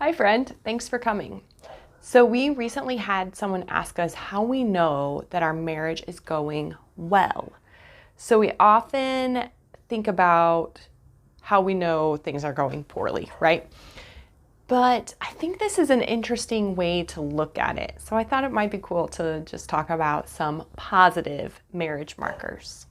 Hi friend, thanks for coming. So we recently had someone ask us how we know that our marriage is going well. So we often think about how we know things are going poorly, right? But I think this is an interesting way to look at it. So I thought it might be cool to just talk about some positive marriage markers.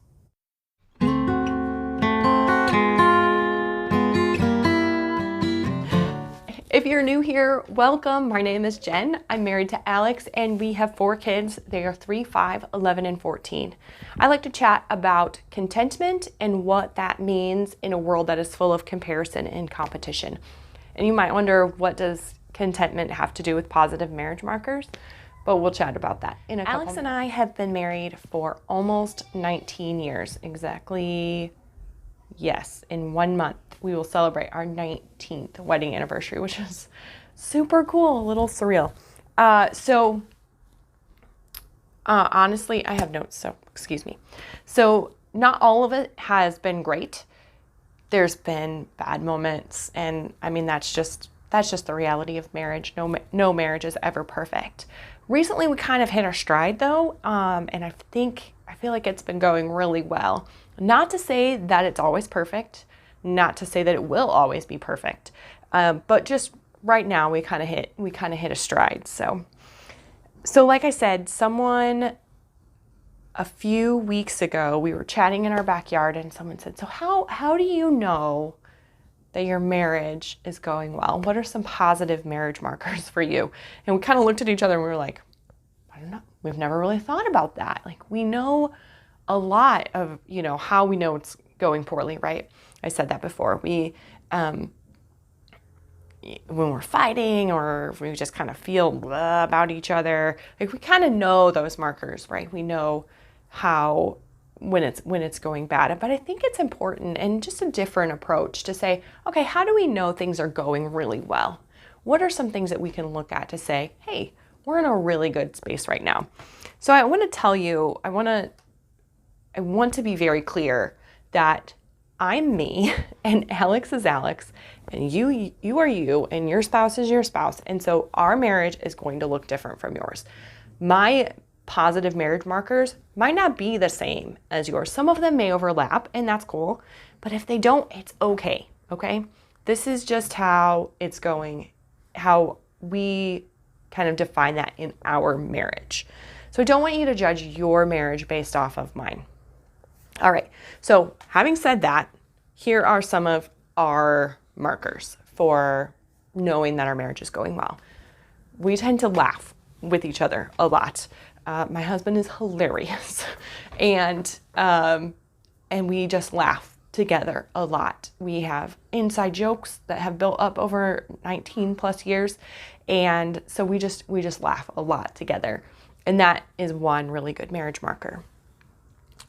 If you're new here, welcome. My name is Jen. I'm married to Alex and we have 4 kids. They are 3, 5, 11, and 14. I like to chat about contentment and what that means in a world that is full of comparison and competition. And you might wonder, what does contentment have to do with positive marriage markers? But we'll chat about that in a couple minutes. Alex and I have been married for almost 19 years. Exactly, yes, in 1 month we will celebrate our 19th wedding anniversary, which is super cool, a little surreal. Honestly, I have notes, so excuse me. So not all of it has been great. There's been bad moments, and I mean, that's just the reality of marriage. No marriage is ever perfect. Recently, we kind of hit our stride though, and I feel like it's been going really well. Not to say that it's always perfect, not to say that it will always be perfect, but just right now we kind of hit a stride. So like I said, someone a few weeks ago, we were chatting in our backyard and someone said, so how do you know that your marriage is going well? What are some positive marriage markers for you? And we kind of looked at each other and we were like, I don't know. We've never really thought about that. Like, we know a lot of, how we know it's going poorly, right? I said that before. We, when we're fighting or if we just kind of feel blah about each other, like we kind of know those markers, right? We know how, when it's going bad. But I think it's important and just a different approach to say, okay, how do we know things are going really well? What are some things that we can look at to say, hey, we're in a really good space right now? So I want to tell you, I want to be very clear that I'm me and Alex is Alex and you are you and your spouse is your spouse. And so our marriage is going to look different from yours. My positive marriage markers might not be the same as yours. Some of them may overlap and that's cool. But if they don't, it's okay. Okay. This is just how it's going, how we kind of define that in our marriage. So I don't want you to judge your marriage based off of mine. All right, so having said that, here are some of our markers for knowing that our marriage is going well. We tend to laugh with each other a lot. My husband is hilarious, and we just laugh together a lot. We have inside jokes that have built up over 19 plus years, and so we just laugh a lot together, and that is one really good marriage marker.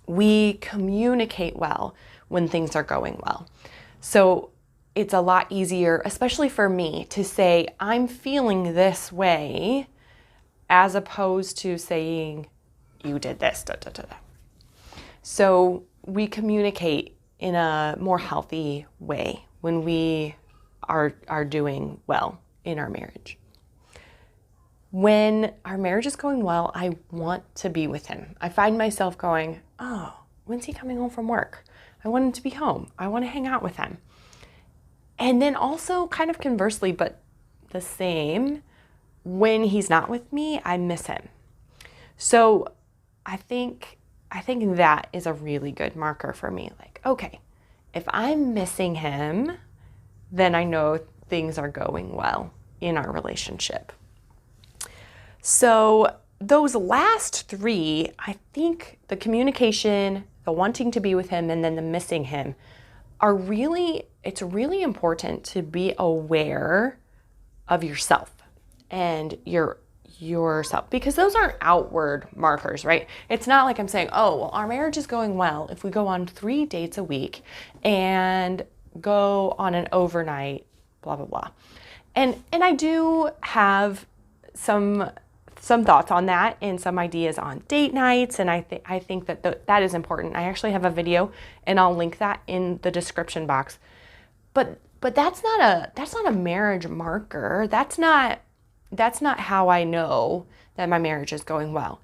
We communicate well when things are going well. So it's a lot easier, especially for me, to say, I'm feeling this way, as opposed to saying, you did this, da, da, da, da. So we communicate in a more healthy way when we are doing well in our marriage. When our marriage is going well, I want to be with him. I find myself going, oh, when's he coming home from work? I want him to be home. I want to hang out with him. And then also kind of conversely, but the same, when he's not with me, I miss him. So I think that is a really good marker for me. Like, okay, if I'm missing him, then I know things are going well in our relationship. So those last 3, I think the communication, the wanting to be with him, and then the missing him it's really important to be aware of yourself and yourself, because those aren't outward markers, right? It's not like I'm saying, oh, well, our marriage is going well if we go on 3 dates a week and go on an overnight, blah, blah, blah. And I do have some thoughts on that and some ideas on date nights, and I think that that is important. I actually have a video, and I'll link that in the description box. But But that's not a marriage marker. That's not how I know that my marriage is going well.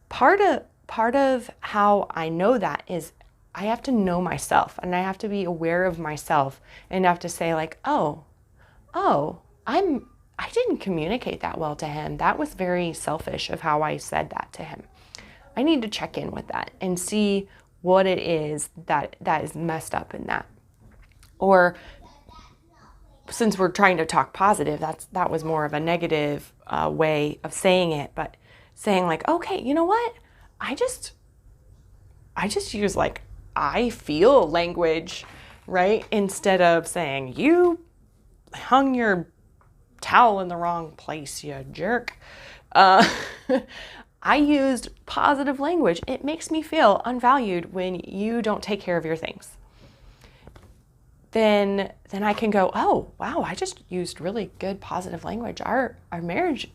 Part of how I know that is I have to know myself, and I have to be aware of myself, and have to say like, oh, I didn't communicate that well to him. That was very selfish of how I said that to him. I need to check in with that and see what it is that is messed up in that. Or since we're trying to talk positive, that was more of a negative way of saying it, but saying like, okay, you know what? I just use like I feel language, right? Instead of saying you hung your towel in the wrong place, you jerk. I used positive language. It makes me feel unvalued when you don't take care of your things. Then I can go, oh, wow, I just used really good positive language. Our marriage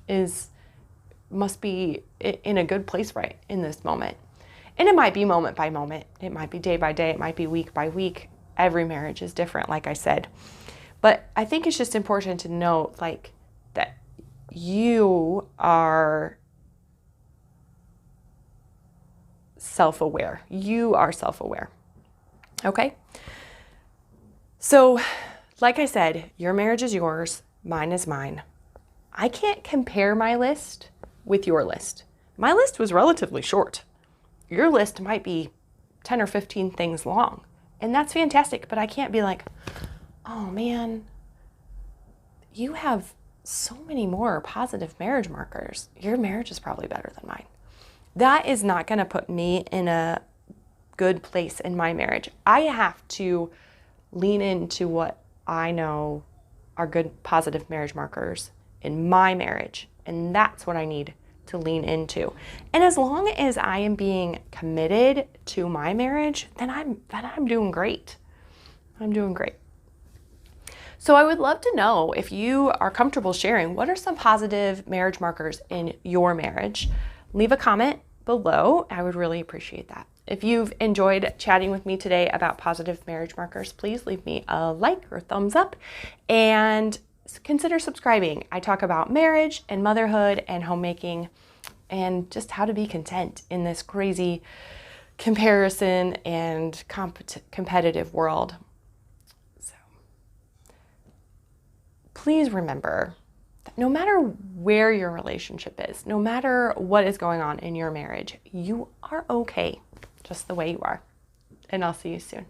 must be in a good place right in this moment. And it might be moment by moment. It might be day by day. It might be week by week. Every marriage is different, like I said. But I think it's just important to know like that you are self-aware. You are self-aware. Okay? So, like I said, your marriage is yours, mine is mine. I can't compare my list with your list. My list was relatively short. Your list might be 10 or 15 things long, and that's fantastic, but I can't be like, oh man, you have so many more positive marriage markers. Your marriage is probably better than mine. That is not going to put me in a good place in my marriage. I have to lean into what I know are good positive marriage markers in my marriage, and that's what I need to lean into. And as long as I am being committed to my marriage, then I'm doing great. I'm doing great. So I would love to know if you are comfortable sharing what are some positive marriage markers in your marriage. Leave a comment below. I would really appreciate that. If you've enjoyed chatting with me today about positive marriage markers, please leave me a like or thumbs up and consider subscribing. I talk about marriage and motherhood and homemaking and just how to be content in this crazy comparison and competitive world. So please remember that no matter where your relationship is, no matter what is going on in your marriage, you are okay just the way you are. And I'll see you soon.